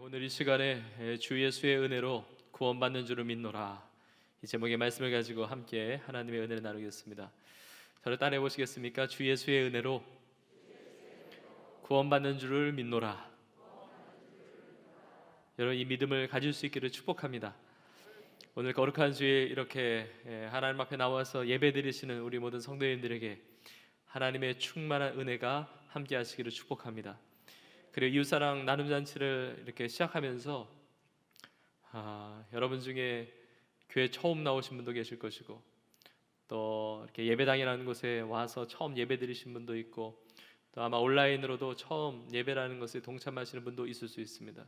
오늘 이 시간에 주 예수의 은혜로 구원받는 줄을 믿노라, 이 제목의 말씀을 가지고 함께 하나님의 은혜를 나누겠습니다. 저를 따라해 보시겠습니까? 주 예수의 은혜로 구원받는 줄을 믿노라. 여러분, 이 믿음을 가질 수 있기를 축복합니다. 오늘 거룩한 주에 이렇게 하나님 앞에 나와서 예배드리시는 우리 모든 성도님들에게 하나님의 충만한 은혜가 함께 하시기를 축복합니다. 그리고 이웃사랑 나눔잔치를 이렇게 시작하면서 여러분 중에 교회 처음 나오신 분도 계실 것이고, 또 이렇게 예배당이라는 곳에 와서 처음 예배 드리신 분도 있고, 또 아마 온라인으로도 처음 예배라는 것에 동참하시는 분도 있을 수 있습니다.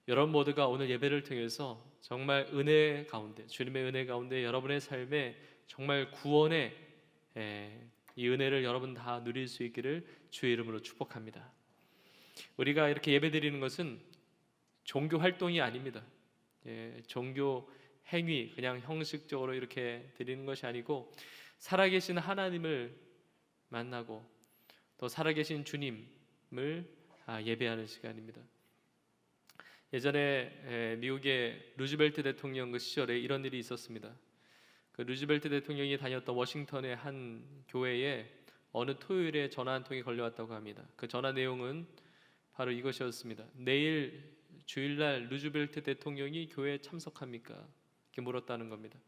여러분 모두가 오늘 예배를 통해서 정말 은혜 가운데, 주님의 은혜 가운데 여러분의 삶에 정말 구원의 이 은혜를 여러분 다 누릴 수 있기를 주의 이름으로 축복합니다. 우리가 이렇게 예배드리는 것은 종교 활동이 아닙니다. 종교 행위, 그냥 형식적으로 이렇게 드리는 것이 아니고, 살아계신 하나님을 만나고 또 살아계신 주님을 예배하는 시간입니다. 예전에 미국의 루즈벨트 대통령 그 시절에 이런 일이 있었습니다. 그 루즈벨트 대통령이 다녔던 워싱턴의 한 교회에 어느 토요일에 전화 한 통이 걸려왔다고 합니다. 그 전화 내용은 바로 이것이었습니다. 내일 주일날 루즈벨트 대통령이 교회에 참석합니까? 이렇게 물었다는 겁니다.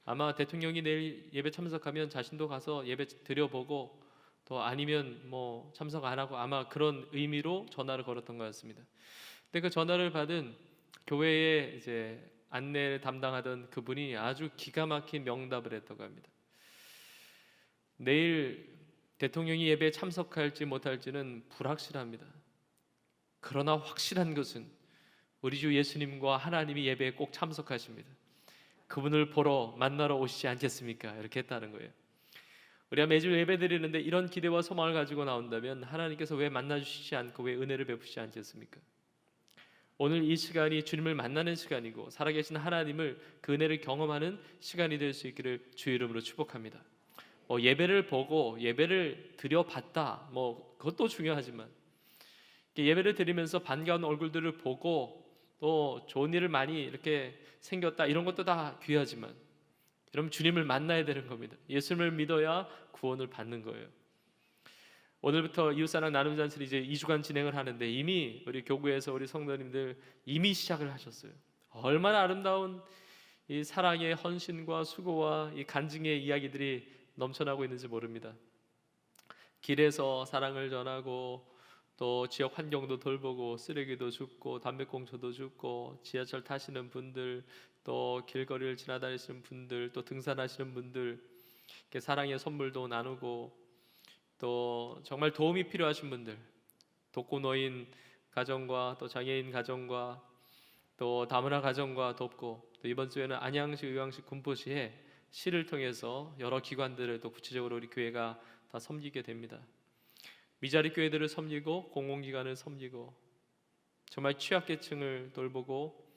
아마 대통령이 내일 예배 참석하면 자신도 가서 예배 드려보고, 또 아니면 뭐 참석 안 하고, 아마 그런 의미로 전화를 걸었던 것 같습니다. 근데 그 전화를 받은 교회에 이제 안내를 담당하던 그분이 아주 기가 막힌 명답을 했다고 합니다. 내일 대통령이 예배에 참석할지 못할지는 불확실합니다. 그러나 확실한 것은 우리 주 예수님과 하나님이 예배에 꼭 참석하십니다. 그분을 보러 만나러 오시지 않겠습니까? 이렇게 했다는 거예요. 우리가 매주 예배 드리는데 이런 기대와 소망을 가지고 나온다면 하나님께서 왜 만나주시지 않고 왜 은혜를 베푸시지 않겠습니까? 오늘 이 시간이 주님을 만나는 시간이고, 살아계신 하나님을, 그 은혜를 경험하는 시간이 될 수 있기를 주의 이름으로 축복합니다. 예배를 보고 예배를 드려봤다, 그것도 중요하지만, 예배를 드리면서 반가운 얼굴들을 보고 또 좋은 일을 많이 이렇게 생겼다, 이런 것도 다 귀하지만, 여러분 주님을 만나야 되는 겁니다. 예수님을 믿어야 구원을 받는 거예요. 오늘부터 이웃사랑 나눔잔치를 이제 2주간 진행을 하는데, 이미 우리 교구에서 우리 성도님들 이미 시작을 하셨어요. 얼마나 아름다운 이 사랑의 헌신과 수고와 이 간증의 이야기들이 넘쳐나고 있는지 모릅니다. 길에서 사랑을 전하고, 또 지역 환경도 돌보고, 쓰레기도 줍고, 담배꽁초도 줍고, 지하철 타시는 분들, 또 길거리를 지나다니시는 분들, 또 등산하시는 분들, 이렇게 사랑의 선물도 나누고, 또 정말 도움이 필요하신 분들, 독거노인 가정과 또 장애인 가정과 또 다문화 가정과 돕고, 또 이번 주에는 안양시, 의왕시, 군포시에 시를 통해서 여러 기관들을 또 구체적으로 우리 교회가 다 섬기게 됩니다. 미자리 교회들을 섬기고, 공공기관을 섬기고, 정말 취약계층을 돌보고,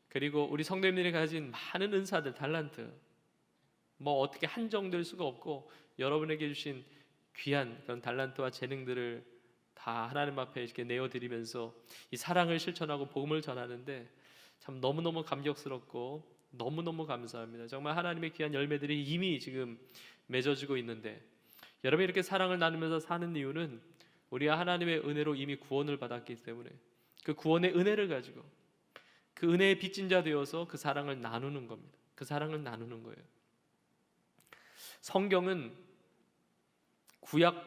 그리고 우리 성도님들이 가진 많은 은사들, 달란트, 어떻게 한정될 수가 없고, 여러분에게 주신 귀한 그런 달란트와 재능들을 다 하나님 앞에 이렇게 내어드리면서 이 사랑을 실천하고 복음을 전하는데, 참 너무너무 감격스럽고 너무너무 감사합니다. 정말 하나님의 귀한 열매들이 이미 지금 맺어지고 있는데, 여러분이 이렇게 사랑을 나누면서 사는 이유는 우리가 하나님의 은혜로 이미 구원을 받았기 때문에, 그 구원의 은혜를 가지고 그 은혜의 빚진 자 되어서 그 사랑을 나누는 겁니다. 그 사랑을 나누는 거예요. 성경은 구약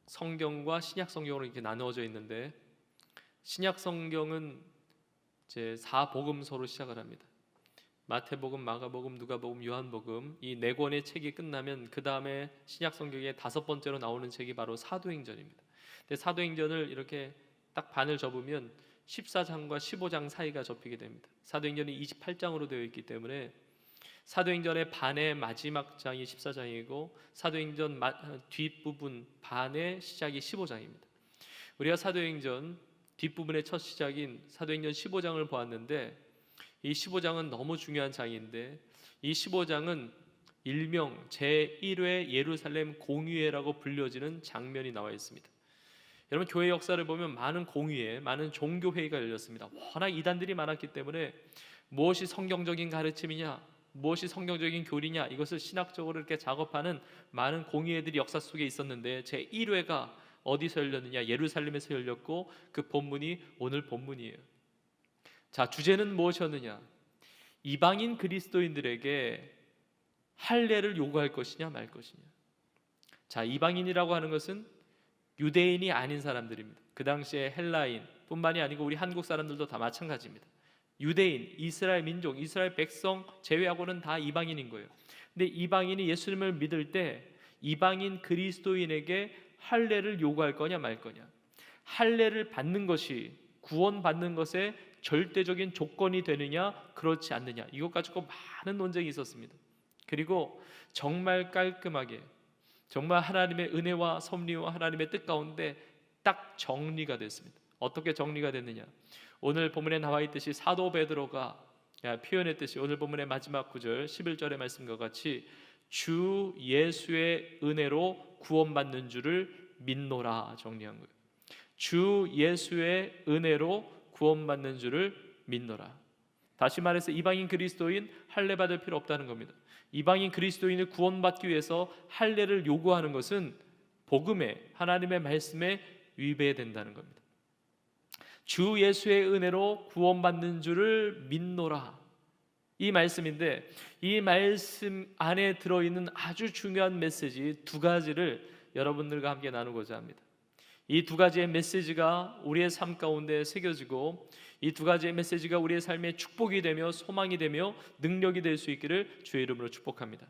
성경과 신약 성경으로 이렇게 나누어져 있는데, 신약 성경은 이제 4복음서로 시작을 합니다. 마태복음, 마가복음, 누가복음, 요한복음, 이 4권의 책이 끝나면 그 다음에 신약 성경의 5번째로 나오는 책이 바로 사도행전입니다. 근데 사도행전을 이렇게 딱 반을 접으면 14장과 15장 사이가 접히게 됩니다. 사도행전이 28장으로 되어 있기 때문에 사도행전의 반의 마지막 장이 14장이고, 사도행전 뒷부분 반의 시작이 15장입니다. 우리가 사도행전 뒷부분의 첫 시작인 사도행전 15장을 보았는데, 이 15장은 너무 중요한 장인데, 이 15장은 일명 제1회 예루살렘 공의회라고 불려지는 장면이 나와 있습니다. 여러분, 교회 역사를 보면 많은 공의회, 많은 종교회의가 열렸습니다. 워낙 이단들이 많았기 때문에 무엇이 성경적인 가르침이냐, 무엇이 성경적인 교리냐, 이것을 신학적으로 이렇게 작업하는 많은 공의회들이 역사 속에 있었는데, 제 1회가 어디서 열렸느냐? 예루살렘에서 열렸고, 그 본문이 오늘 본문이에요. 자, 주제는 무엇이었느냐? 이방인 그리스도인들에게 할례를 요구할 것이냐 말 것이냐. 자, 이방인이라고 하는 것은 유대인이 아닌 사람들입니다. 그 당시에 헬라인 뿐만이 아니고 우리 한국 사람들도 다 마찬가지입니다. 유대인, 이스라엘 민족, 이스라엘 백성 제외하고는 다 이방인인 거예요. 근데 이방인이 예수님을 믿을 때 이방인 그리스도인에게 할례를 요구할 거냐 말 거냐. 할례를 받는 것이 구원받는 것의 절대적인 조건이 되느냐 그렇지 않느냐, 이것 가지고 많은 논쟁이 있었습니다. 그리고 정말 깔끔하게, 정말 하나님의 은혜와 섭리와 하나님의 뜻 가운데 딱 정리가 됐습니다. 어떻게 정리가 됐느냐? 오늘 본문에 나와 있듯이 사도 베드로가 표현했듯이 오늘 본문의 마지막 구절 11절의 말씀과 같이 주 예수의 은혜로 구원받는 줄을 믿노라 정리한 거예요. 주 예수의 은혜로 구원받는 줄을 믿노라. 다시 말해서 이방인 그리스도인 할례 받을 필요 없다는 겁니다. 이방인 그리스도인을 구원받기 위해서 할례를 요구하는 것은 복음에, 하나님의 말씀에 위배된다는 겁니다. 주 예수의 은혜로 구원받는 줄을 믿노라, 이 말씀인데, 이 말씀 안에 들어있는 아주 중요한 메시지 두 가지를 여러분들과 함께 나누고자 합니다. 이 두 가지의 메시지가 우리의 삶 가운데 새겨지고, 이 두 가지의 메시지가 우리의 삶에 축복이 되며 소망이 되며 능력이 될 수 있기를 주의 이름으로 축복합니다.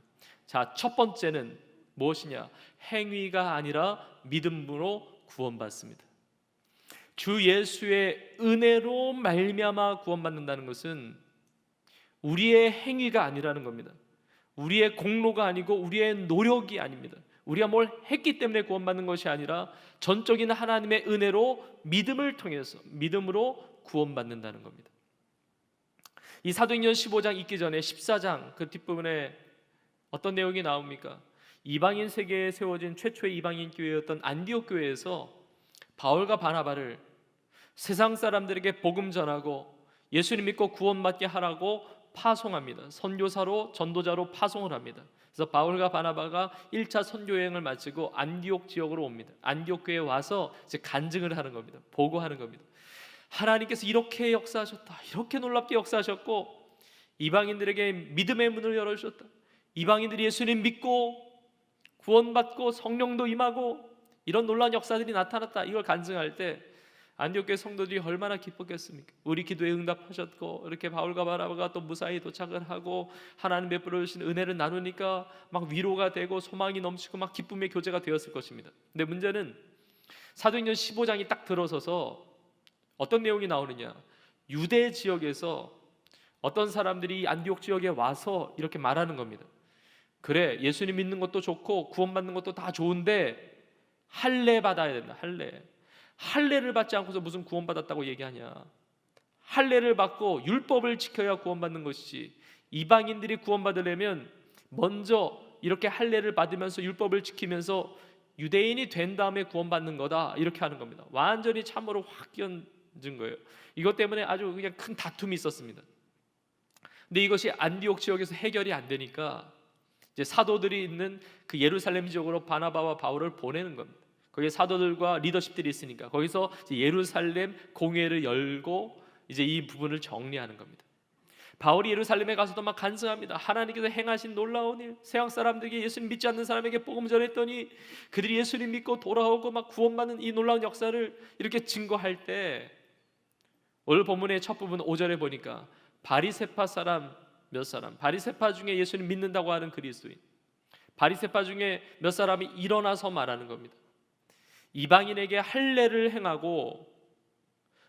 자, 첫 번째는 무엇이냐? 행위가 아니라 믿음으로 구원받습니다. 주 예수의 은혜로 말미암아 구원받는다는 것은 우리의 행위가 아니라는 겁니다. 우리의 공로가 아니고 우리의 노력이 아닙니다. 우리가 뭘 했기 때문에 구원받는 것이 아니라 전적인 하나님의 은혜로 믿음을 통해서, 믿음으로 구원받는다는 겁니다. 이 사도행전 15장 있기 전에 14장 그 뒷부분에 어떤 내용이 나옵니까? 이방인 세계에 세워진 최초의 이방인 교회였던 안디옥 교회에서 바울과 바나바를 세상 사람들에게 복음 전하고 예수님 믿고 구원받게 하라고 파송합니다. 선교사로, 전도자로 파송을 합니다. 그래서 바울과 바나바가 1차 선교 여행을 마치고 안디옥 지역으로 옵니다. 안디옥 교회에 와서 이제 간증을 하는 겁니다. 보고하는 겁니다. 하나님께서 이렇게 역사하셨다, 이렇게 놀랍게 역사하셨고 이방인들에게 믿음의 문을 열어주셨다, 이방인들이 예수님 믿고 구원받고 성령도 임하고 이런 놀라운 역사들이 나타났다, 이걸 간증할 때 안디옥 교회 성도들이 얼마나 기뻤겠습니까? 우리 기도에 응답하셨고, 이렇게 바울과 바나바가 또 무사히 도착을 하고 하나님 베풀어 주신 은혜를 나누니까 막 위로가 되고 소망이 넘치고 막 기쁨의 교제가 되었을 것입니다. 근데 문제는 사도행전 15장이 딱 들어서서 어떤 내용이 나오느냐? 유대 지역에서 어떤 사람들이 안디옥 지역에 와서 이렇게 말하는 겁니다. 그래, 예수님 믿는 것도 좋고 구원받는 것도 다 좋은데 할례 받아야 된다. 할례를 받지 않고서 무슨 구원받았다고 얘기하냐? 할례를 받고 율법을 지켜야 구원받는 것이지, 이방인들이 구원받으려면 먼저 이렇게 할례를 받으면서 율법을 지키면서 유대인이 된 다음에 구원받는 거다, 이렇게 하는 겁니다. 완전히 참으로 확 끼얹은 거예요. 이것 때문에 아주 그냥 큰 다툼이 있었습니다. 근데 이것이 안디옥 지역에서 해결이 안 되니까 이제 사도들이 있는 그 예루살렘 지역으로 바나바와 바울을 보내는 겁니다. 거기에 사도들과 리더십들이 있으니까 거기서 이제 예루살렘 공회를 열고 이제 이 부분을 정리하는 겁니다. 바울이 예루살렘에 가서도 막 간증합니다. 하나님께서 행하신 놀라운 일, 세상 사람들에게 예수님 믿지 않는 사람에게 복음 전했더니 그들이 예수님 믿고 돌아오고 막 구원받는 이 놀라운 역사를 이렇게 증거할 때, 오늘 본문의 첫 부분 5절에 보니까 바리새파 사람 몇 사람, 바리새파 중에 예수님 믿는다고 하는 그리스도인, 바리새파 중에 몇 사람이 일어나서 말하는 겁니다. 이방인에게 할례를 행하고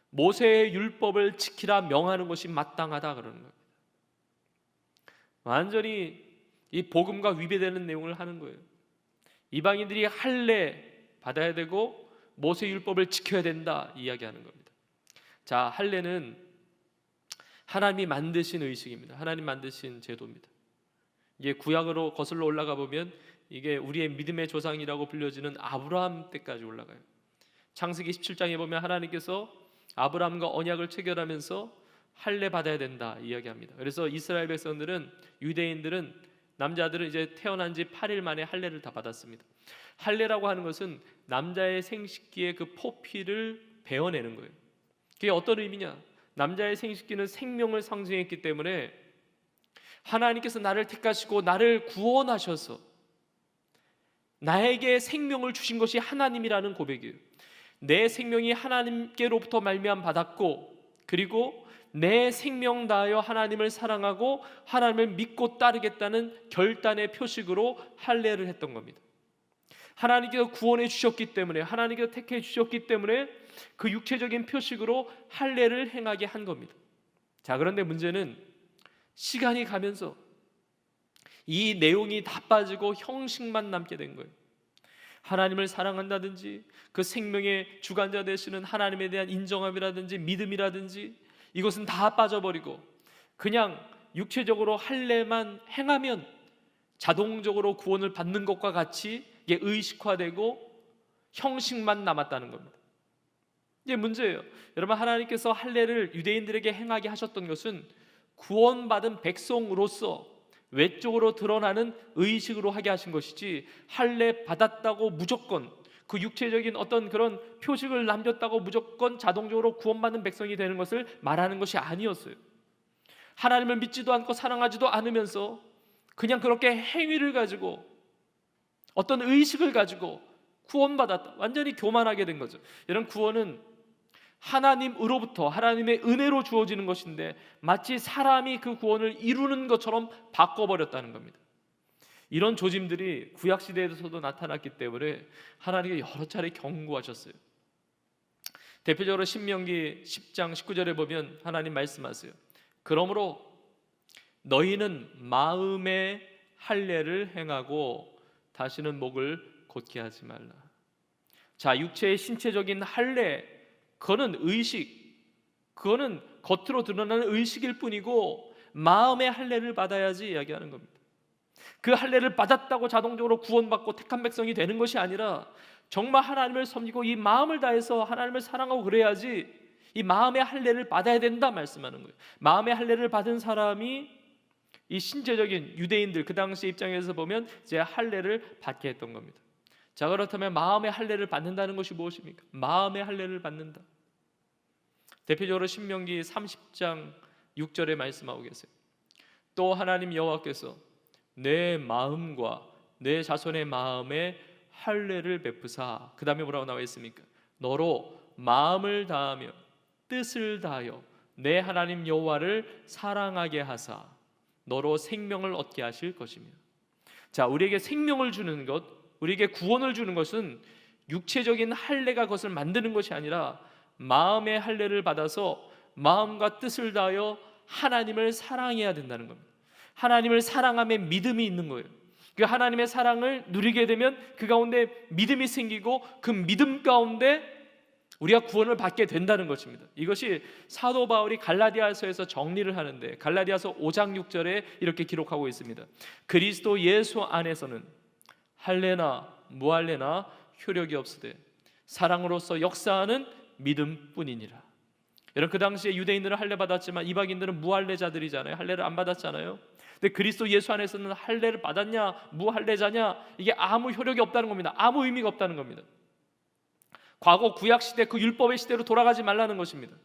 모세의 율법을 지키라 명하는 것이 마땅하다 그러는 겁니다. 완전히 이 복음과 위배되는 내용을 하는 거예요. 이방인들이 할례 받아야 되고 모세 율법을 지켜야 된다 이야기하는 겁니다. 자, 할례는 하나님이 만드신 의식입니다. 하나님 만드신 제도입니다. 이게 구약으로 거슬러 올라가 보면 이게 우리의 믿음의 조상이라고 불려지는 아브라함 때까지 올라가요. 창세기 17장에 보면 하나님께서 아브라함과 언약을 체결하면서 할례 받아야 된다 이야기합니다. 그래서 이스라엘 백성들은, 유대인들은, 남자들은 이제 태어난 지 8일 만에 할례를 다 받았습니다. 할례라고 하는 것은 남자의 생식기의 그 포피를 베어내는 거예요. 그게 어떤 의미냐? 남자의 생식기는 생명을 상징했기 때문에 하나님께서 나를 택하시고 나를 구원하셔서 나에게 생명을 주신 것이 하나님이라는 고백이에요. 내 생명이 하나님께로부터 말미암아 받았고, 그리고 내 생명 다하여 하나님을 사랑하고 하나님을 믿고 따르겠다는 결단의 표식으로 할례를 했던 겁니다. 하나님께서 구원해 주셨기 때문에, 하나님께서 택해 주셨기 때문에 그 육체적인 표식으로 할례를 행하게 한 겁니다. 자, 그런데 문제는 시간이 가면서 이 내용이 다 빠지고 형식만 남게 된 거예요. 하나님을 사랑한다든지, 그 생명의 주관자 되시는 하나님에 대한 인정함이라든지 믿음이라든지, 이것은 다 빠져버리고 그냥 육체적으로 할례만 행하면 자동적으로 구원을 받는 것과 같이 이게 의식화되고 형식만 남았다는 겁니다. 이게 문제예요. 여러분, 하나님께서 할례를 유대인들에게 행하게 하셨던 것은 구원받은 백성으로서 외적으로 드러나는 의식으로 하게 하신 것이지, 할례 받았다고 무조건 그 육체적인 어떤 그런 표식을 남겼다고 무조건 자동적으로 구원받는 백성이 되는 것을 말하는 것이 아니었어요. 하나님을 믿지도 않고 사랑하지도 않으면서 그냥 그렇게 행위를 가지고, 어떤 의식을 가지고 구원받았다, 완전히 교만하게 된 거죠. 여러분, 구원은 하나님으로부터, 하나님의 은혜로 주어지는 것인데 마치 사람이 그 구원을 이루는 것처럼 바꿔버렸다는 겁니다. 이런 조짐들이 구약시대에서도 나타났기 때문에 하나님이 여러 차례 경고하셨어요. 대표적으로 신명기 10장 19절에 보면 하나님 말씀하세요. 그러므로 너희는 마음의 할례를 행하고 다시는 목을 곧게 하지 말라. 자, 육체의 신체적인 할례, 그거는 의식, 그거는 겉으로 드러나는 의식일 뿐이고 마음의 할례를 받아야지 이야기하는 겁니다. 그 할례를 받았다고 자동적으로 구원받고 택한 백성이 되는 것이 아니라 정말 하나님을 섬기고 이 마음을 다해서 하나님을 사랑하고 그래야지 이 마음의 할례를 받아야 된다 말씀하는 거예요. 마음의 할례를 받은 사람이 이 신체적인 유대인들 그 당시 입장에서 보면 이제 할례를 받게 했던 겁니다. 자, 그렇다면 마음의 할례를 받는다는 것이 무엇입니까? 마음의 할례를 받는다. 대표적으로 신명기 30장 6절에 말씀하고 계세요. 또 하나님 여호와께서 내 마음과 내 자손의 마음에 할례를 베푸사, 그 다음에 뭐라고 나와 있습니까? 너로 마음을 다하며 뜻을 다하여 내 하나님 여호와를 사랑하게 하사 너로 생명을 얻게 하실 것이며. 자, 우리에게 생명을 주는 것, 우리에게 구원을 주는 것은 육체적인 할례가 그것을 만드는 것이 아니라 마음의 할례를 받아서 마음과 뜻을 다하여 하나님을 사랑해야 된다는 겁니다. 하나님을 사랑함에 믿음이 있는 거예요. 그 하나님의 사랑을 누리게 되면 그 가운데 믿음이 생기고 그 믿음 가운데 우리가 구원을 받게 된다는 것입니다. 이것이 사도 바울이 갈라디아서에서 정리를 하는데 갈라디아서 5장 6절에 이렇게 기록하고 있습니다. 그리스도 예수 안에서는 할례나 무할례나 효력이 없으되 사랑으로서 역사하는 믿음뿐이니라. 여러분, 그 당시에 유대인들은 할례 받았지만 이방인들은 무할례자들이잖아요. 할례를 안 받았잖아요. 근데 그리스도 예수 안에서는 할례를 받았냐 무할례자냐, 이게 아무 효력이 없다는 겁니다. 아무 의미가 없다는 겁니다. 과거 구약시대 그 율법의 시대로 돌아가지 말라는 것입니다.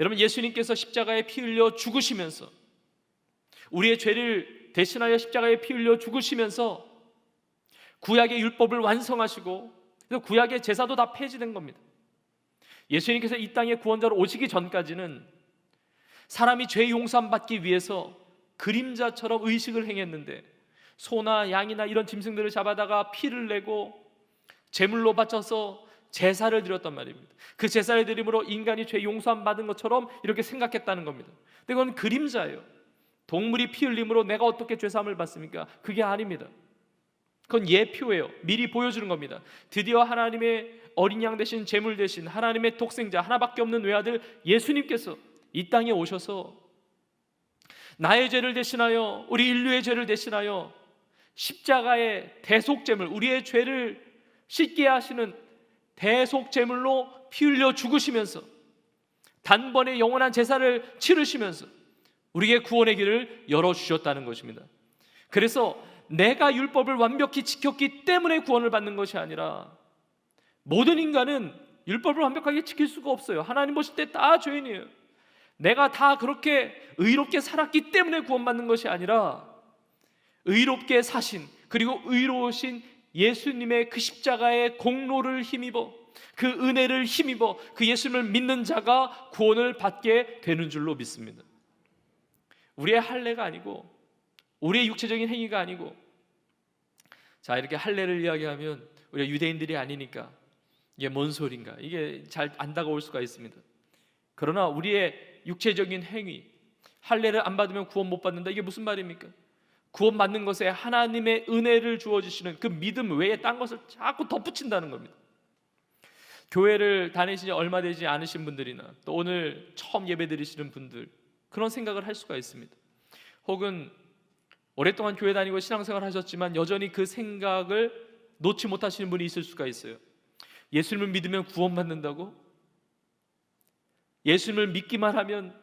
여러분, 예수님께서 십자가에 피 흘려 죽으시면서, 우리의 죄를 대신하여 십자가에 피 흘려 죽으시면서 구약의 율법을 완성하시고, 그래서 구약의 제사도 다 폐지된 겁니다. 예수님께서 이 땅에 구원자로 오시기 전까지는 사람이 죄 용서함 받기 위해서 그림자처럼 의식을 행했는데, 소나 양이나 이런 짐승들을 잡아다가 피를 내고 제물로 바쳐서 제사를 드렸단 말입니다. 그 제사를 드림으로 인간이 죄 용서함 받은 것처럼 이렇게 생각했다는 겁니다. 근데 그건 그림자예요. 동물이 피 흘림으로 내가 어떻게 죄사함을 받습니까? 그게 아닙니다. 그건 예표예요. 미리 보여주는 겁니다. 드디어 하나님의 어린 양 대신 제물 대신 하나님의 독생자 하나밖에 없는 외아들 예수님께서 이 땅에 오셔서 나의 죄를 대신하여, 우리 인류의 죄를 대신하여 십자가의 대속제물, 우리의 죄를 씻게 하시는 대속 제물로 피 흘려 죽으시면서 단번에 영원한 제사를 치르시면서 우리에게 구원의 길을 열어주셨다는 것입니다. 그래서 내가 율법을 완벽히 지켰기 때문에 구원을 받는 것이 아니라, 모든 인간은 율법을 완벽하게 지킬 수가 없어요. 하나님 보실 때 다 죄인이에요. 내가 다 그렇게 의롭게 살았기 때문에 구원받는 것이 아니라, 의롭게 사신, 그리고 의로우신 예수님의 그 십자가의 공로를 힘입어, 그 은혜를 힘입어 그 예수님을 믿는 자가 구원을 받게 되는 줄로 믿습니다. 우리의 할례가 아니고, 우리의 육체적인 행위가 아니고. 자, 이렇게 할례를 이야기하면 우리가 유대인들이 아니니까 이게 뭔 소린가, 이게 잘 안 다가올 수가 있습니다. 그러나 우리의 육체적인 행위, 할례를 안 받으면 구원 못 받는다, 이게 무슨 말입니까? 구원 받는 것에 하나님의 은혜를 주어주시는 그 믿음 외에 딴 것을 자꾸 덧붙인다는 겁니다. 교회를 다니신 지 얼마 되지 않으신 분들이나 또 오늘 처음 예배 드리시는 분들, 그런 생각을 할 수가 있습니다. 혹은 오랫동안 교회 다니고 신앙생활 하셨지만 여전히 그 생각을 놓지 못하시는 분이 있을 수가 있어요. 예수님을 믿으면 구원받는다고? 예수님을 믿기만 하면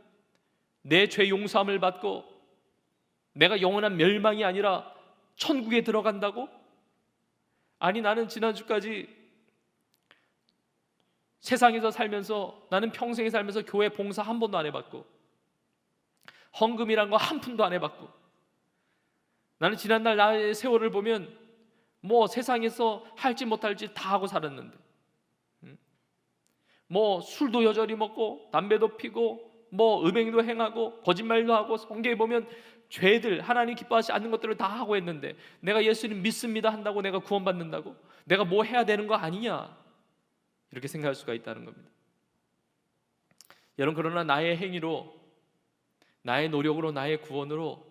내 죄 용서함을 받고 내가 영원한 멸망이 아니라 천국에 들어간다고? 아니, 나는 지난주까지 세상에서 살면서, 나는 평생에 살면서 교회 봉사 한 번도 안 해봤고 헌금이란 거 한 푼도 안 해봤고, 나는 지난날 나의 세월을 보면 뭐 세상에서 할지 못할지 다 하고 살았는데, 뭐 술도 여전히 먹고 담배도 피고 뭐 음행도 행하고 거짓말도 하고, 성경에 보면 죄들, 하나님 기뻐하지 않는 것들을 다 하고 했는데, 내가 예수님 믿습니다 한다고 내가 구원받는다고? 내가 뭐 해야 되는 거 아니냐, 이렇게 생각할 수가 있다는 겁니다. 여러분, 그러나 나의 행위로, 나의 노력으로, 나의 구원으로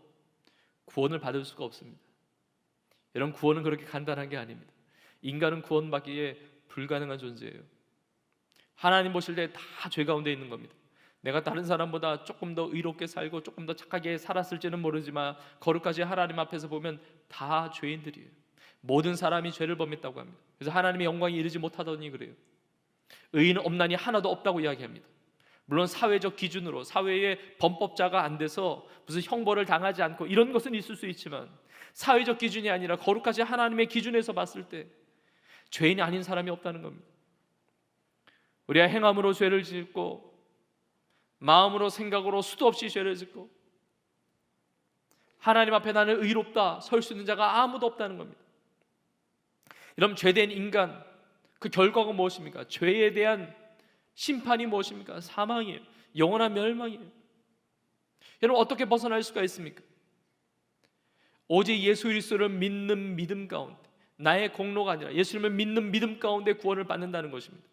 구원을 받을 수가 없습니다. 여러분, 구원은 그렇게 간단한 게 아닙니다. 인간은 구원받기에 불가능한 존재예요. 하나님 보실 때 다 죄 가운데 있는 겁니다. 내가 다른 사람보다 조금 더 의롭게 살고 조금 더 착하게 살았을지는 모르지만 거룩하신 하나님 앞에서 보면 다 죄인들이에요. 모든 사람이 죄를 범했다고 합니다. 그래서 하나님의 영광에 이르지 못하더니 그래요. 의인은 없나니 하나도 없다고 이야기합니다. 물론 사회적 기준으로, 사회의 범법자가 안 돼서 무슨 형벌을 당하지 않고 이런 것은 있을 수 있지만, 사회적 기준이 아니라 거룩하신 하나님의 기준에서 봤을 때 죄인이 아닌 사람이 없다는 겁니다. 우리가 행함으로 죄를 짓고 마음으로, 생각으로 수도 없이 죄를 짓고 하나님 앞에 나는 의롭다 설 수 있는 자가 아무도 없다는 겁니다. 이런 죄된 인간, 그 결과가 무엇입니까? 죄에 대한 심판이 무엇입니까? 사망이에요. 영원한 멸망이에요. 여러분, 어떻게 벗어날 수가 있습니까? 오직 예수 그리스도를 믿는 믿음 가운데, 나의 공로가 아니라 예수님을 믿는 믿음 가운데 구원을 받는다는 것입니다.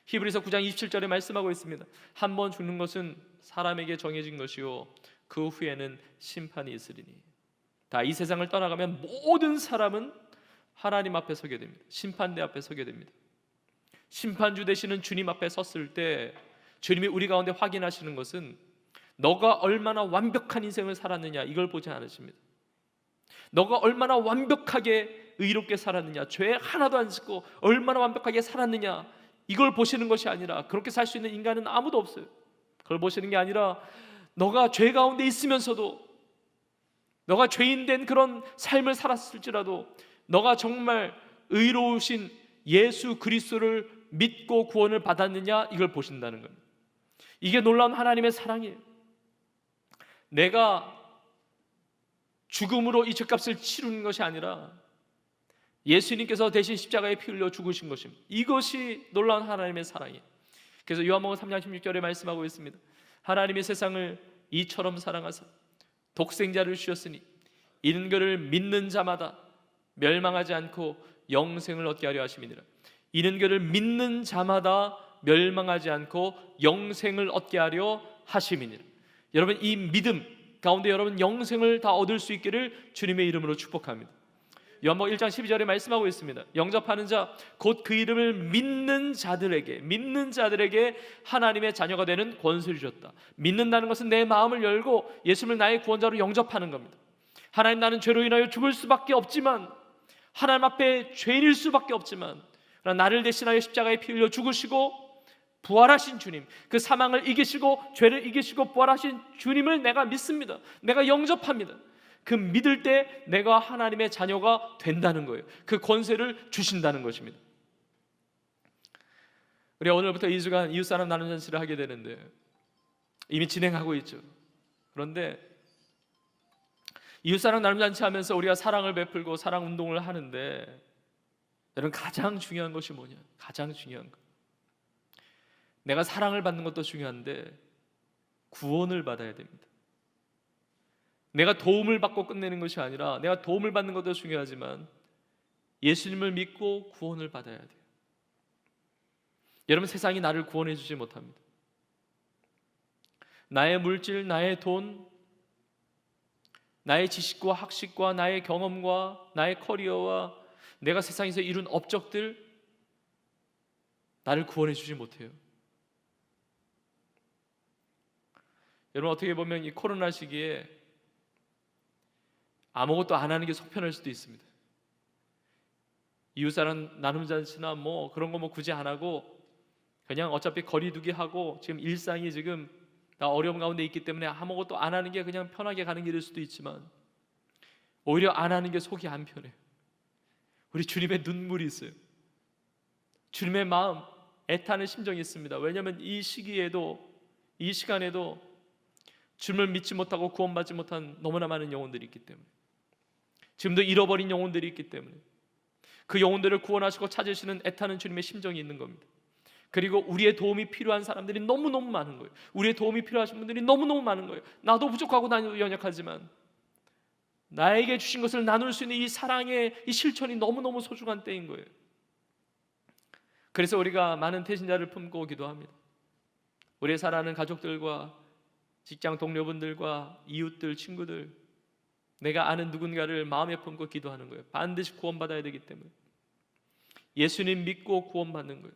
히브리서 9장 27절에 말씀하고 있습니다. 한 번 죽는 것은 사람에게 정해진 것이요 그 후에는 심판이 있으리니. 다 이 세상을 떠나가면 모든 사람은 하나님 앞에 서게 됩니다. 심판대 앞에 서게 됩니다. 심판주 되시는 주님 앞에 섰을 때 주님이 우리 가운데 확인하시는 것은 너가 얼마나 완벽한 인생을 살았느냐, 이걸 보지 않으십니다. 너가 얼마나 완벽하게 의롭게 살았느냐, 죄 하나도 안 짓고 얼마나 완벽하게 살았느냐, 이걸 보시는 것이 아니라, 그렇게 살 수 있는 인간은 아무도 없어요. 그걸 보시는 게 아니라, 너가 죄 가운데 있으면서도, 너가 죄인된 그런 삶을 살았을지라도 너가 정말 의로우신 예수 그리스도를 믿고 구원을 받았느냐, 이걸 보신다는 겁니다. 이게 놀라운 하나님의 사랑이에요. 내가 죽음으로 이 죄값을 치르는 것이 아니라 예수님께서 대신 십자가에 피 흘려 죽으신 것입니다. 이것이 놀라운 하나님의 사랑이에요. 그래서 요한복음 3장 16절에 말씀하고 있습니다. 하나님이 세상을 이처럼 사랑하사 독생자를 주셨으니 이는 그를 믿는 자마다 멸망하지 않고 영생을 얻게 하려 하심이니라. 이는 그를 믿는 자마다 멸망하지 않고 영생을 얻게 하려 하심이니라. 여러분, 이 믿음 가운데 여러분 영생을 다 얻을 수 있기를 주님의 이름으로 축복합니다. 요한복음 1장 12절에 말씀하고 있습니다. 영접하는 자 곧 그 이름을 믿는 자들에게 하나님의 자녀가 되는 권세를 주셨다. 믿는다는 것은 내 마음을 열고 예수님을 나의 구원자로 영접하는 겁니다. 하나님, 나는 죄로 인하여 죽을 수밖에 없지만, 하나님 앞에 죄인일 수밖에 없지만 그러나 나를 대신하여 십자가에 피 흘려 죽으시고 부활하신 주님, 그 사망을 이기시고 죄를 이기시고 부활하신 주님을 내가 믿습니다. 내가 영접합니다. 그 믿을 때 내가 하나님의 자녀가 된다는 거예요. 그 권세를 주신다는 것입니다. 우리가 오늘부터 2주간 이웃사랑 나눔 잔치를 하게 되는데 이미 진행하고 있죠. 그런데 이웃사랑 나눔 잔치 하면서 우리가 사랑을 베풀고 사랑 운동을 하는데, 여러분 가장 중요한 것이 뭐냐? 가장 중요한 것, 내가 사랑을 받는 것도 중요한데 구원을 받아야 됩니다. 내가 도움을 받고 끝내는 것이 아니라, 내가 도움을 받는 것도 중요하지만 예수님을 믿고 구원을 받아야 돼요. 여러분, 세상이 나를 구원해 주지 못합니다. 나의 물질, 나의 돈, 나의 지식과 학식과 나의 경험과 나의 커리어와 내가 세상에서 이룬 업적들, 나를 구원해 주지 못해요. 여러분, 어떻게 보면 이 코로나 시기에 아무것도 안 하는 게 속편할 수도 있습니다. 이웃사랑 나눔 잔치나 뭐 그런 거 뭐 굳이 안 하고 그냥 어차피 거리두기 하고 지금 일상이 지금 다 어려움 가운데 있기 때문에 아무것도 안 하는 게 그냥 편하게 가는 길일 수도 있지만, 오히려 안 하는 게 속이 안 편해요. 우리 주님의 눈물이 있어요. 주님의 마음, 애타는 심정이 있습니다. 왜냐하면 이 시기에도, 이 시간에도 주님을 믿지 못하고 구원받지 못한 너무나 많은 영혼들이 있기 때문에, 지금도 잃어버린 영혼들이 있기 때문에 그 영혼들을 구원하시고 찾으시는 애타는 주님의 심정이 있는 겁니다. 그리고 우리의 도움이 필요한 사람들이 너무너무 많은 거예요. 우리의 도움이 필요하신 분들이 너무너무 많은 거예요. 나도 부족하고 나도 연약하지만 나에게 주신 것을 나눌 수 있는 이 사랑의 이 실천이 너무너무 소중한 때인 거예요. 그래서 우리가 많은 태신자를 품고 기도합니다. 우리의 사랑하는 가족들과 직장 동료분들과 이웃들, 친구들, 내가 아는 누군가를 마음에 품고 기도하는 거예요. 반드시 구원받아야 되기 때문에 예수님 믿고 구원받는 거예요.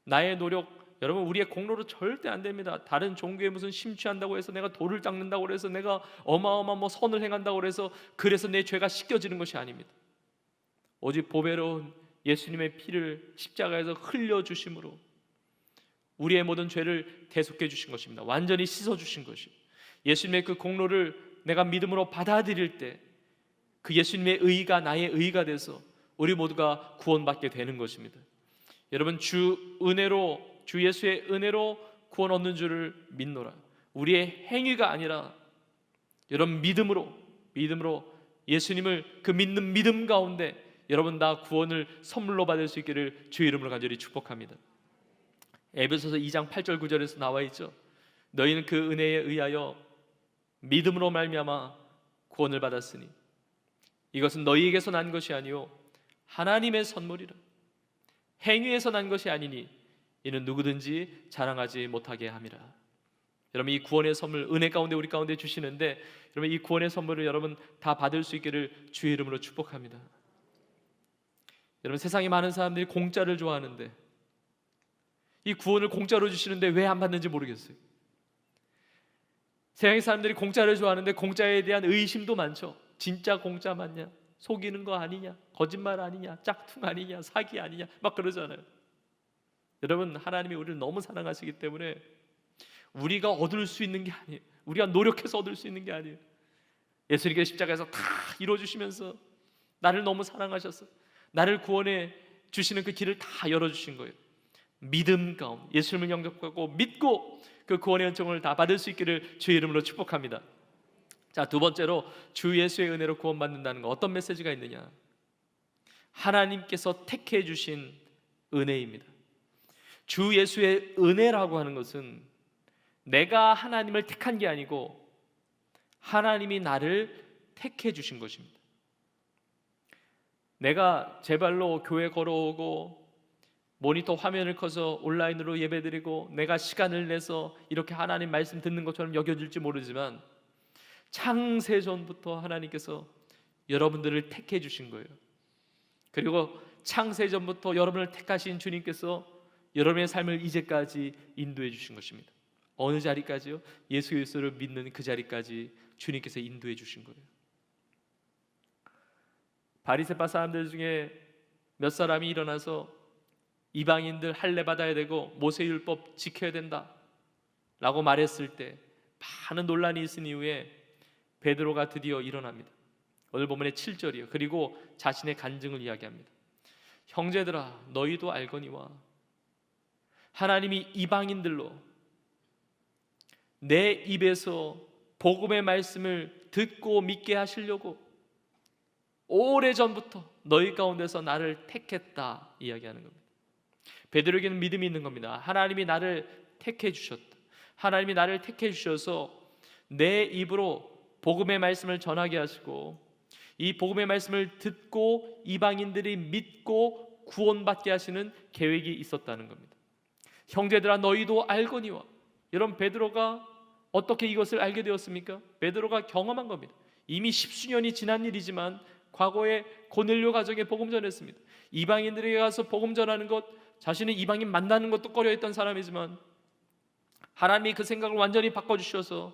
나의 노력, 여러분 우리의 공로로 절대 안 됩니다. 다른 종교에 무슨 심취한다고 해서 내가 돌을 닦는다고 해서 내가 어마어마한 뭐 선을 행한다고 해서 그래서 내 죄가 씻겨지는 것이 아닙니다. 오직 보배로운 예수님의 피를 십자가에서 흘려주심으로 우리의 모든 죄를 대속해 주신 것입니다. 완전히 씻어주신 것이, 예수님의 그 공로를 내가 믿음으로 받아들일 때 그 예수님의 의가 나의 의가 돼서 우리 모두가 구원받게 되는 것입니다. 여러분, 주 은혜로, 주 예수의 은혜로 구원 얻는 줄을 믿노라. 우리의 행위가 아니라 여러분 믿음으로 예수님을 그 믿는 믿음 가운데 여러분 다 구원을 선물로 받을 수 있기를 주의 이름으로 간절히 축복합니다. 에베소서 2장 8절 9절에서 나와 있죠. 너희는 그 은혜에 의하여 믿음으로 말미암아 구원을 받았으니 이것은 너희에게서 난 것이 아니요 하나님의 선물이라. 행위에서 난 것이 아니니 이는 누구든지 자랑하지 못하게 함이라. 여러분, 이 구원의 선물 은혜 가운데 우리 가운데 주시는데, 여러분 이 구원의 선물을 여러분 다 받을 수 있기를 주의 이름으로 축복합니다. 여러분, 세상에 많은 사람들이 공짜를 좋아하는데 이 구원을 공짜로 주시는데 왜 안 받는지 모르겠어요. 세상의 사람들이 공짜를 좋아하는데 공짜에 대한 의심도 많죠. 진짜 공짜 맞냐? 속이는 거 아니냐? 거짓말 아니냐? 짝퉁 아니냐? 사기 아니냐? 막 그러잖아요. 여러분, 하나님이 우리를 너무 사랑하시기 때문에 우리가 얻을 수 있는 게 아니에요. 우리가 노력해서 얻을 수 있는 게 아니에요. 예수님께서 십자가에서 다 이루어주시면서 나를 너무 사랑하셔서 나를 구원해 주시는 그 길을 다 열어주신 거예요. 믿음 가운데 예수님을 영접하고 믿고 그 구원의 은총을 다 받을 수 있기를 주의 이름으로 축복합니다. 자, 두 번째로 주 예수의 은혜로 구원받는다는 거, 어떤 메시지가 있느냐? 하나님께서 택해 주신 은혜입니다. 주 예수의 은혜라고 하는 것은 내가 하나님을 택한 게 아니고 하나님이 나를 택해 주신 것입니다. 내가 제 발로 교회 걸어오고 모니터 화면을 켜서 온라인으로 예배드리고 내가 시간을 내서 이렇게 하나님 말씀 듣는 것처럼 여겨질지 모르지만 창세전부터 하나님께서 여러분들을 택해 주신 거예요. 그리고 창세전부터 여러분을 택하신 주님께서 여러분의 삶을 이제까지 인도해 주신 것입니다. 어느 자리까지요? 예수 그리스도를 믿는 그 자리까지 주님께서 인도해 주신 거예요. 바리새파 사람들 중에 몇 사람이 일어나서 이방인들 할례 받아야 되고 모세율법 지켜야 된다 라고 말했을 때 많은 논란이 있은 이후에 베드로가 드디어 일어납니다. 오늘 본문의 7절이요. 그리고 자신의 간증을 이야기합니다. 형제들아, 너희도 알거니와 하나님이 이방인들로 내 입에서 복음의 말씀을 듣고 믿게 하시려고 오래전부터 너희 가운데서 나를 택했다 이야기하는 겁니다. 베드로에게는 믿음이 있는 겁니다. 하나님이 나를 택해 주셨다. 하나님이 나를 택해 주셔서 내 입으로 복음의 말씀을 전하게 하시고 이 복음의 말씀을 듣고 이방인들이 믿고 구원받게 하시는 계획이 있었다는 겁니다. 형제들아, 너희도 알거니와. 여러분, 베드로가 어떻게 이것을 알게 되었습니까? 베드로가 경험한 겁니다. 이미 십수년이 지난 일이지만 과거에 고넬료 가정에 복음 전했습니다. 이방인들에게 가서 복음 전하는 것, 자신은 이방인 만나는 것도 꺼려했던 사람이지만 하나님이 그 생각을 완전히 바꿔주셔서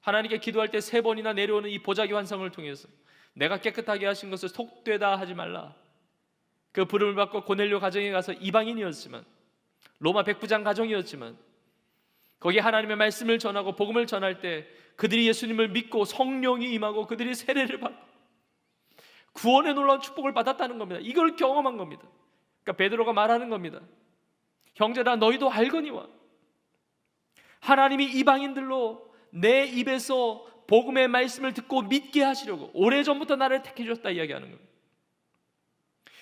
하나님께 기도할 때 3번이나 내려오는 이 보자기 환상을 통해서 내가 깨끗하게 하신 것을 속되다 하지 말라. 그 부름을 받고 고넬료 가정에 가서 이방인이었지만, 로마 백부장 가정이었지만 거기에 하나님의 말씀을 전하고 복음을 전할 때 그들이 예수님을 믿고 성령이 임하고 그들이 세례를 받고 구원의 놀라운 축복을 받았다는 겁니다. 이걸 경험한 겁니다. 그러니까 베드로가 말하는 겁니다. 형제들아, 너희도 알거니와 하나님이 이방인들로 내 입에서 복음의 말씀을 듣고 믿게 하시려고 오래전부터 나를 택해 주셨다 이야기하는 겁니다.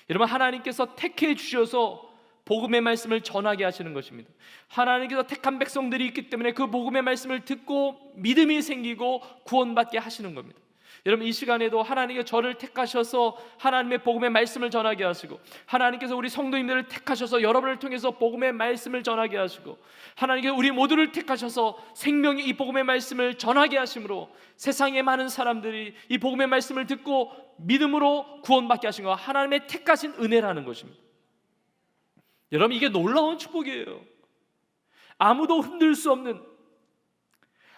여러분, 하나님께서 택해 주셔서 복음의 말씀을 전하게 하시는 것입니다. 하나님께서 택한 백성들이 있기 때문에 그 복음의 말씀을 듣고 믿음이 생기고 구원받게 하시는 겁니다. 여러분, 이 시간에도 하나님께 저를 택하셔서 하나님의 복음의 말씀을 전하게 하시고, 하나님께서 우리 성도님들을 택하셔서 여러분을 통해서 복음의 말씀을 전하게 하시고, 하나님께서 우리 모두를 택하셔서 생명의 이 복음의 말씀을 전하게 하심으로 세상의 많은 사람들이 이 복음의 말씀을 듣고 믿음으로 구원받게 하신 것, 하나님의 택하신 은혜라는 것입니다. 여러분, 이게 놀라운 축복이에요. 아무도 흔들 수 없는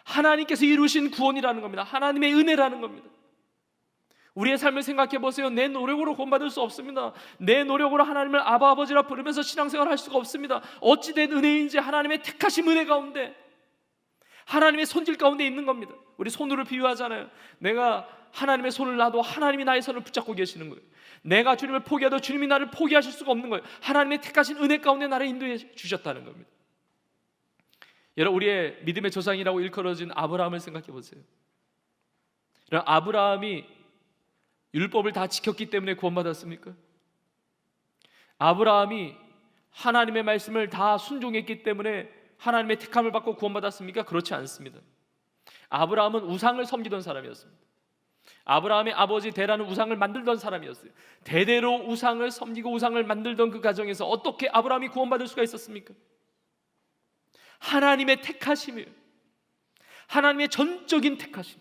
하나님께서 이루신 구원이라는 겁니다. 하나님의 은혜라는 겁니다. 우리의 삶을 생각해 보세요. 내 노력으로 구원받을 수 없습니다. 내 노력으로 하나님을 아바 아버지라 부르면서 신앙생활을 할 수가 없습니다. 어찌된 은혜인지 하나님의 택하심 은혜 가운데, 하나님의 손질 가운데 있는 겁니다. 우리 손으로 비유하잖아요. 내가 하나님의 손을 놔도 하나님이 나의 손을 붙잡고 계시는 거예요. 내가 주님을 포기해도 주님이 나를 포기하실 수가 없는 거예요. 하나님의 택하신 은혜 가운데 나를 인도해 주셨다는 겁니다. 여러분, 우리의 믿음의 조상이라고 일컬어진 아브라함을 생각해 보세요. 여러분, 아브라함이 율법을 다 지켰기 때문에 구원받았습니까? 아브라함이 하나님의 말씀을 다 순종했기 때문에 하나님의 택함을 받고 구원받았습니까? 그렇지 않습니다. 아브라함은 우상을 섬기던 사람이었습니다. 아브라함의 아버지 데라는 우상을 만들던 사람이었어요. 대대로 우상을 섬기고 우상을 만들던 그 가정에서 어떻게 아브라함이 구원받을 수가 있었습니까? 하나님의 택하심이에요. 하나님의 전적인 택하심,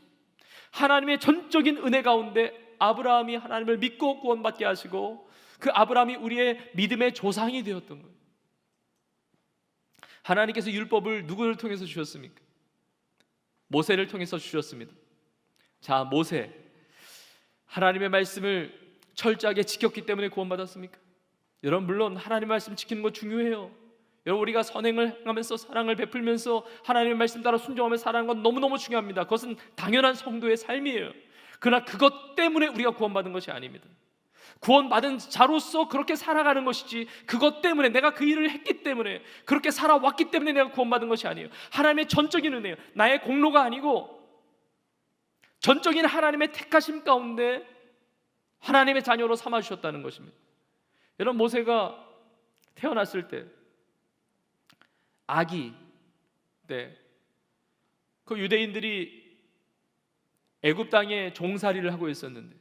하나님의 전적인 은혜 가운데 아브라함이 하나님을 믿고 구원받게 하시고 그 아브라함이 우리의 믿음의 조상이 되었던 거예요. 하나님께서 율법을 누구를 통해서 주셨습니까? 모세를 통해서 주셨습니다. 자, 모세, 하나님의 말씀을 철저하게 지켰기 때문에 구원받았습니까? 여러분, 물론 하나님의 말씀 지키는 거 중요해요. 여러분, 우리가 선행을 하면서 사랑을 베풀면서 하나님의 말씀 따라 순종하며 살아가는 건 너무너무 중요합니다. 그것은 당연한 성도의 삶이에요. 그러나 그것 때문에 우리가 구원받은 것이 아닙니다. 구원받은 자로서 그렇게 살아가는 것이지, 그것 때문에, 내가 그 일을 했기 때문에, 그렇게 살아왔기 때문에 내가 구원받은 것이 아니에요. 하나님의 전적인 은혜예요. 나의 공로가 아니고 전적인 하나님의 택하심 가운데 하나님의 자녀로 삼아주셨다는 것입니다. 여러분, 모세가 태어났을 때 아기 때 그 유대인들이 애굽 땅에 종살이를 하고 있었는데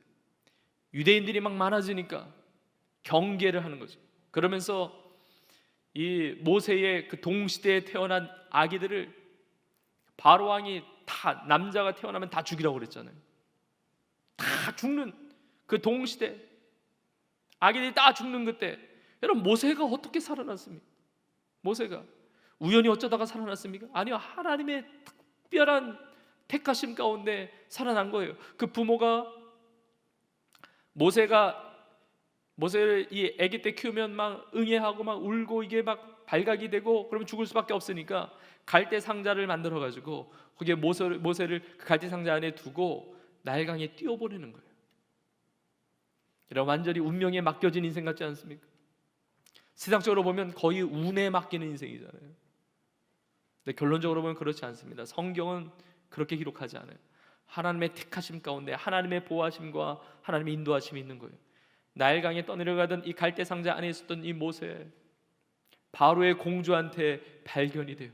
유대인들이 막 많아지니까 경계를 하는 거죠. 그러면서 이 모세의 그 동시대에 태어난 아기들을 바로 왕이 다, 남자가 태어나면 다 죽이라고 그랬잖아요. 다 죽는 그 동시대 아기들이 다 죽는 그때, 여러분, 모세가 어떻게 살아났습니까? 모세가 우연히 어쩌다가 살아났습니까? 아니요, 하나님의 특별한 택하심 가운데 살아난 거예요. 그 부모가, 모세가 모세를 이 아기 때 키우면 막 응애하고 막 울고 이게 막 발각이 되고 그러면 죽을 수밖에 없으니까 갈대 상자를 만들어 가지고 거기에 모세를 그 갈대 상자 안에 두고 나일강에 띄워보내는 거예요. 이런 완전히 운명에 맡겨진 인생 같지 않습니까? 세상적으로 보면 거의 운에 맡기는 인생이잖아요. 근데 결론적으로 보면 그렇지 않습니다. 성경은 그렇게 기록하지 않아요. 하나님의 택하심 가운데 하나님의 보호하심과 하나님의 인도하심이 있는 거예요. 나일강에 떠내려가던 이 갈대 상자 안에 있었던 이 모세, 바로의 공주한테 발견이 돼요.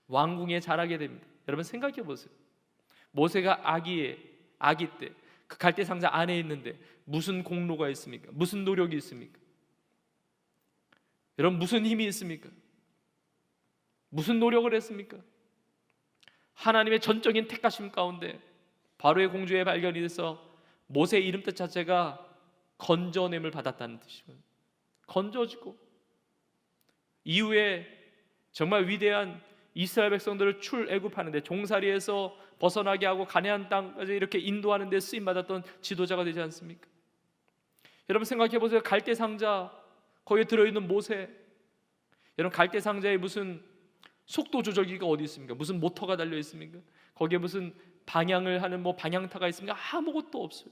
왕궁에 자라게 됩니다. 여러분 생각해 보세요. 모세가 아기 때 그 갈대 상자 안에 있는데 무슨 공로가 있습니까? 무슨 노력이 있습니까? 여러분 무슨 힘이 있습니까? 무슨 노력을 했습니까? 하나님의 전적인 택하심 가운데 바로의 공주의 발견이 돼서 모세의 이름 뜻 자체가 건져냄을 받았다는 뜻이고요. 건져지고 이후에 정말 위대한 이스라엘 백성들을 출애굽하는데 종살이에서 벗어나게 하고 가나안 땅까지 이렇게 인도하는 데 쓰임 받았던 지도자가 되지 않습니까? 여러분 생각해 보세요. 갈대 상자 거기에 들어있는 모세, 여러분 갈대 상자에 무슨 속도 조절기가 어디 있습니까? 무슨 모터가 달려 있습니까? 거기에 무슨 방향을 하는 뭐 방향타가 있습니까? 아무것도 없어요.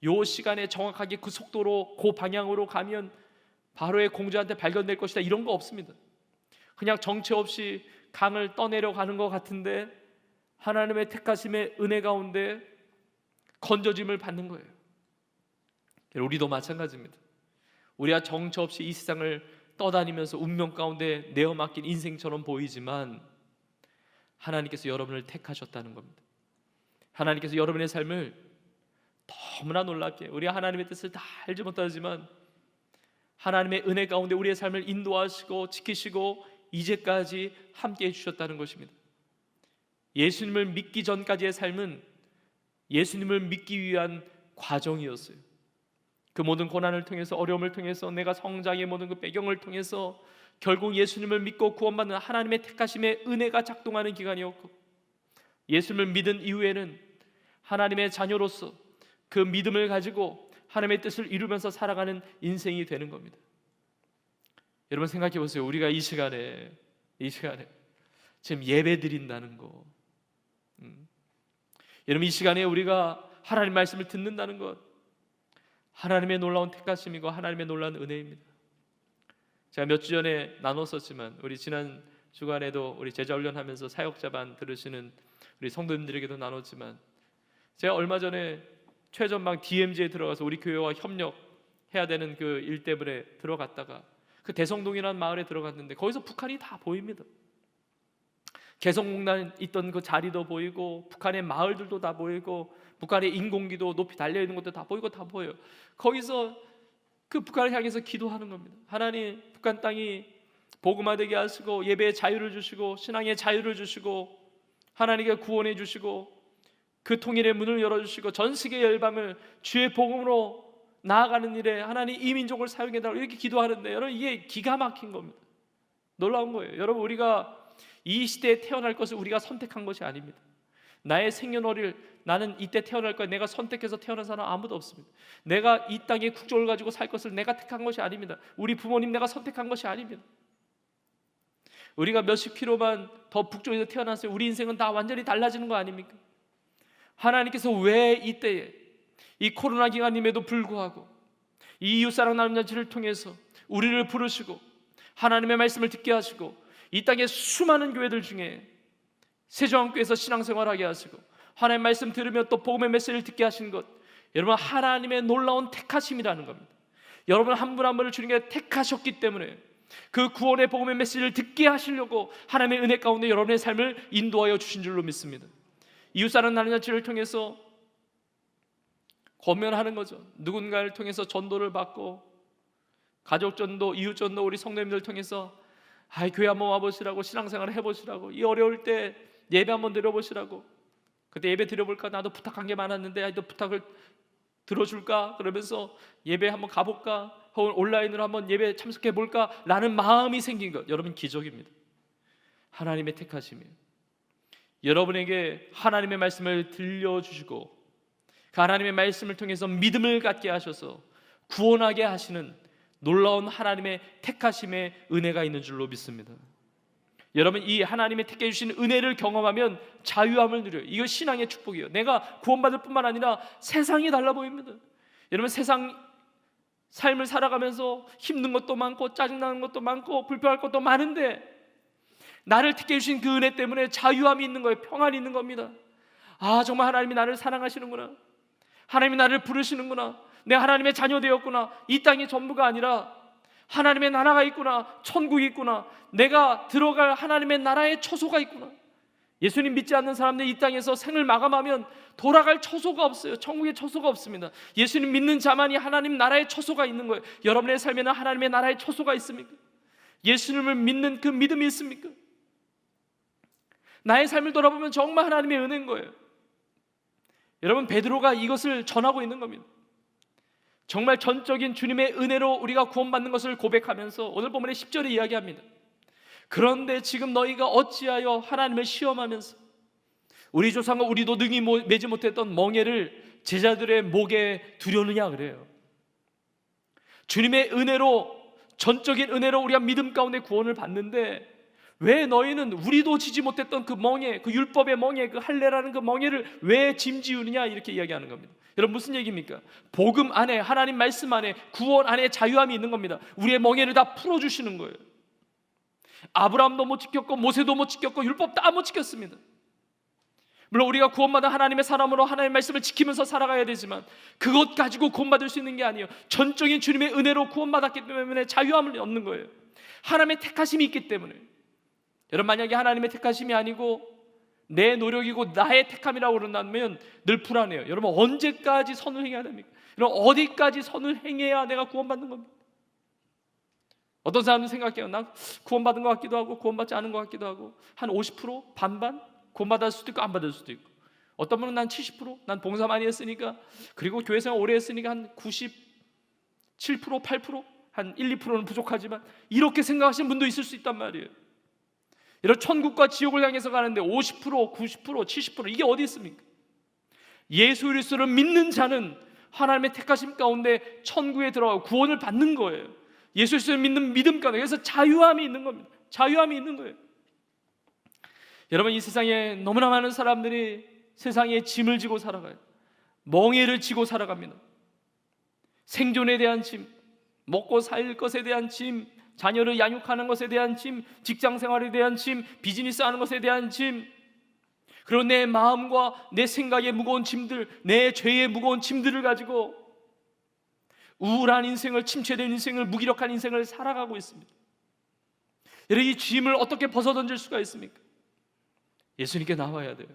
요 시간에 정확하게 그 속도로 그 방향으로 가면 바로의 공주한테 발견될 것이다 이런 거 없습니다. 그냥 정체 없이 강을 떠내려가는 것 같은데 하나님의 택하심의 은혜 가운데 건져짐을 받는 거예요. 우리도 마찬가지입니다. 우리가 정처 없이 이 세상을 떠다니면서 운명 가운데 내어 맡긴 인생처럼 보이지만 하나님께서 여러분을 택하셨다는 겁니다. 하나님께서 여러분의 삶을 너무나 놀랍게, 우리가 하나님의 뜻을 다 알지 못하지만 하나님의 은혜 가운데 우리의 삶을 인도하시고 지키시고 이제까지 함께 해주셨다는 것입니다. 예수님을 믿기 전까지의 삶은 예수님을 믿기 위한 과정이었어요. 그 모든 고난을 통해서, 어려움을 통해서, 내가 성장의 모든 그 배경을 통해서 결국 예수님을 믿고 구원받는 하나님의 택하심의 은혜가 작동하는 기간이었고, 예수님을 믿은 이후에는 하나님의 자녀로서 그 믿음을 가지고 하나님의 뜻을 이루면서 살아가는 인생이 되는 겁니다. 여러분 생각해 보세요. 우리가 이 시간에 지금 예배 드린다는 거, 여러분 이 시간에 우리가 하나님 말씀을 듣는다는 것, 하나님의 놀라운 택하심이고 하나님의 놀라운 은혜입니다. 제가 몇 주 전에 나눴었지만 우리 지난 주간에도 우리 제자훈련하면서 사역자반 들으시는 우리 성도님들에게도 나눴지만, 제가 얼마 전에 최전방 DMZ에 들어가서 우리 교회와 협력해야 되는 그 일 때문에 들어갔다가 그 대성동이라는 마을에 들어갔는데 거기서 북한이 다 보입니다. 개성공단 있던 그 자리도 보이고 북한의 마을들도 다 보이고 북한의 인공기도 높이 달려있는 것도 다 보이고 다 보여요. 거기서 그 북한을 향해서 기도하는 겁니다. 하나님, 북한 땅이 복음화되게 하시고 예배의 자유를 주시고 신앙의 자유를 주시고 하나님께 구원해 주시고 그 통일의 문을 열어주시고 전 세계 열방을 주의 복음으로 나아가는 일에 하나님 이 민족을 사용해달라고 이렇게 기도하는데, 여러분 이게 기가 막힌 겁니다. 놀라운 거예요. 여러분 우리가 이 시대에 태어날 것을 우리가 선택한 것이 아닙니다. 나의 생년월일, 나는 이때 태어날 거야, 내가 선택해서 태어난 사람 아무도 없습니다. 내가 이 땅에 국적을 가지고 살 것을 내가 택한 것이 아닙니다. 우리 부모님 내가 선택한 것이 아닙니다. 우리가 몇십 킬로만 더 북쪽에서 태어났어요. 우리 인생은 다 완전히 달라지는 거 아닙니까? 하나님께서 왜 이때에 이 코로나 기간임에도 불구하고 이 이웃사랑 나눔잔치를 통해서 우리를 부르시고 하나님의 말씀을 듣게 하시고 이 땅의 수많은 교회들 중에 세종교회에서 신앙생활하게 하시고 하나님의 말씀 들으며 또 복음의 메시지를 듣게 하신 것, 여러분 하나님의 놀라운 택하심이라는 겁니다. 여러분 한 분 한 분을 주님께 택하셨기 때문에 그 구원의 복음의 메시지를 듣게 하시려고 하나님의 은혜 가운데 여러분의 삶을 인도하여 주신 줄로 믿습니다. 이웃사랑 나눔잔치를 통해서 권면하는 거죠. 누군가를 통해서 전도를 받고 가족 전도, 이웃 전도, 우리 성도님들 통해서 교회 한번 와보시라고, 신앙생활을 해보시라고, 이 어려울 때 예배 한번 드려보시라고. 그때 예배 드려볼까? 나도 부탁한 게 많았는데 너 부탁을 들어줄까? 그러면서 예배 한번 가볼까? 혹은 온라인으로 한번 예배 참석해볼까? 라는 마음이 생긴 것, 여러분 기적입니다. 하나님의 택하심이에요. 여러분에게 하나님의 말씀을 들려주시고 그 하나님의 말씀을 통해서 믿음을 갖게 하셔서 구원하게 하시는 놀라운 하나님의 택하심의 은혜가 있는 줄로 믿습니다. 여러분, 이 하나님의 택해 주신 은혜를 경험하면 자유함을 누려요. 이거 신앙의 축복이에요. 내가 구원받을 뿐만 아니라 세상이 달라 보입니다. 여러분, 세상 삶을 살아가면서 힘든 것도 많고 짜증나는 것도 많고 불평할 것도 많은데 나를 택해 주신 그 은혜 때문에 자유함이 있는 거예요. 평안이 있는 겁니다. 아, 정말 하나님이 나를 사랑하시는구나. 하나님이 나를 부르시는구나. 내가 하나님의 자녀 되었구나. 이 땅이 전부가 아니라 하나님의 나라가 있구나. 천국이 있구나. 내가 들어갈 하나님의 나라의 처소가 있구나. 예수님 믿지 않는 사람들 이 땅에서 생을 마감하면 돌아갈 처소가 없어요. 천국의 처소가 없습니다. 예수님 믿는 자만이 하나님 나라의 처소가 있는 거예요. 여러분의 삶에는 하나님의 나라의 처소가 있습니까? 예수님을 믿는 그 믿음이 있습니까? 나의 삶을 돌아보면 정말 하나님의 은혜인 거예요. 여러분, 베드로가 이것을 전하고 있는 겁니다. 정말 전적인 주님의 은혜로 우리가 구원받는 것을 고백하면서 오늘 본문의 10절에 이야기합니다. 그런데 지금 너희가 어찌하여 하나님을 시험하면서 우리 조상과 우리도 능히 매지 못했던 멍에를 제자들의 목에 두려느냐 그래요. 주님의 은혜로, 전적인 은혜로 우리가 믿음 가운데 구원을 받는데 왜 너희는 우리도 지지 못했던 그 멍에, 그 율법의 멍에, 그 할례라는 그 멍에를 왜 짐지우느냐, 이렇게 이야기하는 겁니다. 여러분, 무슨 얘기입니까? 복음 안에, 하나님 말씀 안에, 구원 안에 자유함이 있는 겁니다. 우리의 멍에를 다 풀어주시는 거예요. 아브라함도 못 지켰고 모세도 못 지켰고 율법 다 못 지켰습니다. 물론 우리가 구원받은 하나님의 사람으로 하나님의 말씀을 지키면서 살아가야 되지만 그것 가지고 구원받을 수 있는 게 아니에요. 전적인 주님의 은혜로 구원받았기 때문에 자유함을 얻는 거예요. 하나님의 택하심이 있기 때문에. 여러분, 만약에 하나님의 택하심이 아니고 내 노력이고 나의 택함이라고 그런다면 늘 불안해요. 여러분, 언제까지 선을 행해야 됩니까? 여러분, 어디까지 선을 행해야 내가 구원받는 겁니까? 어떤 사람은 생각해요. 난 구원받은 것 같기도 하고 구원받지 않은 것 같기도 하고 한 50% 반반? 구원받을 수도 있고 안 받을 수도 있고. 어떤 분은 난 70%? 난 봉사 많이 했으니까, 그리고 교회생활 오래 했으니까 한 97%, 8%? 한 1, 2%는 부족하지만 이렇게 생각하시는 분도 있을 수 있단 말이에요. 이런 천국과 지옥을 향해서 가는데 50%, 90%, 70% 이게 어디 있습니까? 예수 그리스도를 믿는 자는 하나님의 택하심 가운데 천국에 들어가고 구원을 받는 거예요. 예수 그리스도를 믿는 믿음 가운데. 그래서 자유함이 있는 겁니다. 자유함이 있는 거예요. 여러분, 이 세상에 너무나 많은 사람들이 세상에 짐을 지고 살아가요. 멍에를 지고 살아갑니다. 생존에 대한 짐, 먹고 살 것에 대한 짐, 자녀를 양육하는 것에 대한 짐, 직장 생활에 대한 짐, 비즈니스 하는 것에 대한 짐, 그리고 내 마음과 내 생각의 무거운 짐들, 내 죄의 무거운 짐들을 가지고 우울한 인생을, 침체된 인생을, 무기력한 인생을 살아가고 있습니다. 여러분, 이 짐을 어떻게 벗어던질 수가 있습니까? 예수님께 나와야 돼요.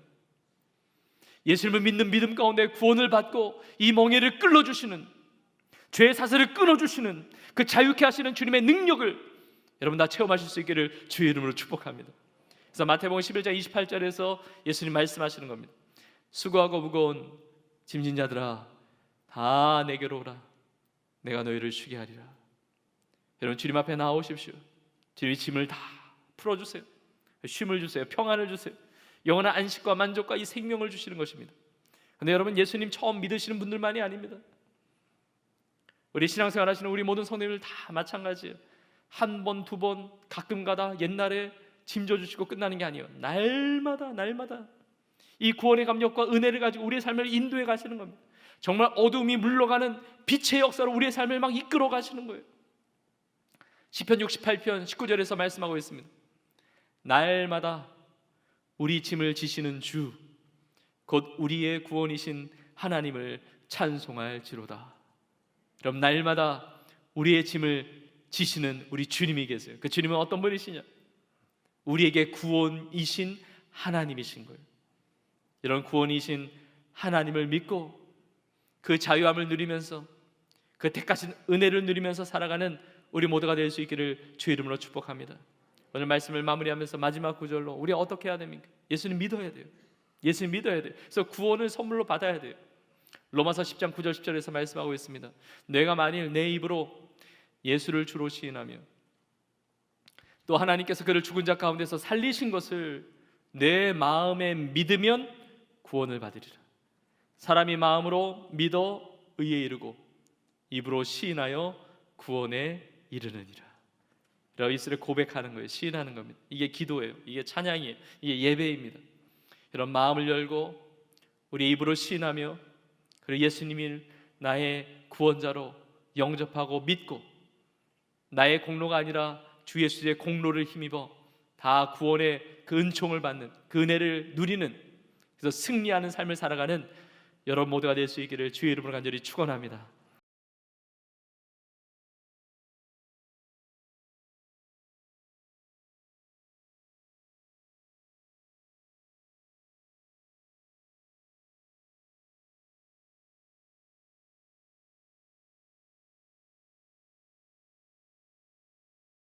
예수님을 믿는 믿음 가운데 구원을 받고 이 멍에를 끌어주시는, 죄의 사슬을 끊어주시는 그 자유케 하시는 주님의 능력을 여러분 다 체험하실 수 있기를 주의 이름으로 축복합니다. 그래서 마태복음 11장 28절에서 예수님 말씀하시는 겁니다. 수고하고 무거운 짐진 자들아, 다 내게로 오라. 내가 너희를 쉬게 하리라. 여러분, 주님 앞에 나오십시오. 주님의 짐을 다 풀어주세요. 쉼을 주세요. 평안을 주세요. 영원한 안식과 만족과 이 생명을 주시는 것입니다. 그런데 여러분, 예수님 처음 믿으시는 분들만이 아닙니다. 우리 신앙생활 하시는 우리 모든 성도님들 다 마찬가지예요. 한 번, 두 번, 가끔 가다 옛날에 짐져 주시고 끝나는 게 아니에요. 날마다 이 구원의 감격과 은혜를 가지고 우리의 삶을 인도해 가시는 겁니다. 정말 어둠이 물러가는 빛의 역사로 우리의 삶을 막 이끌어 가시는 거예요. 시편 68편 19절에서 말씀하고 있습니다. 날마다 우리 짐을 지시는 주, 곧 우리의 구원이신 하나님을 찬송할지로다. 그럼 날마다 우리의 짐을 지시는 우리 주님이 계세요. 그 주님은 어떤 분이시냐? 우리에게 구원이신 하나님이신 거예요. 이런 구원이신 하나님을 믿고 그 자유함을 누리면서 그 택하신 은혜를 누리면서 살아가는 우리 모두가 될 수 있기를 주의 이름으로 축복합니다. 오늘 말씀을 마무리하면서 마지막 구절로 우리 어떻게 해야 됩니까? 예수님 믿어야 돼요. 예수님 믿어야 돼요. 그래서 구원을 선물로 받아야 돼요. 로마서 10장 9절 10절에서 말씀하고 있습니다. 내가 만일 내 입으로 예수를 주로 시인하며 또 하나님께서 그를 죽은 자 가운데서 살리신 것을 내 마음에 믿으면 구원을 받으리라. 사람이 마음으로 믿어 의에 이르고 입으로 시인하여 구원에 이르느니라. 라고 이스라엘 고백하는 거예요. 시인하는 겁니다. 이게 기도예요. 이게 찬양이에요. 이게 예배입니다. 이런 마음을 열고 우리 입으로 시인하며 그리고 예수님이 나의 구원자로 영접하고 믿고 나의 공로가 아니라 주 예수의 공로를 힘입어 다 구원의 그 은총을 받는 그 은혜를 누리는, 그래서 승리하는 삶을 살아가는 여러분 모두가 될 수 있기를 주의 이름으로 간절히 축원합니다.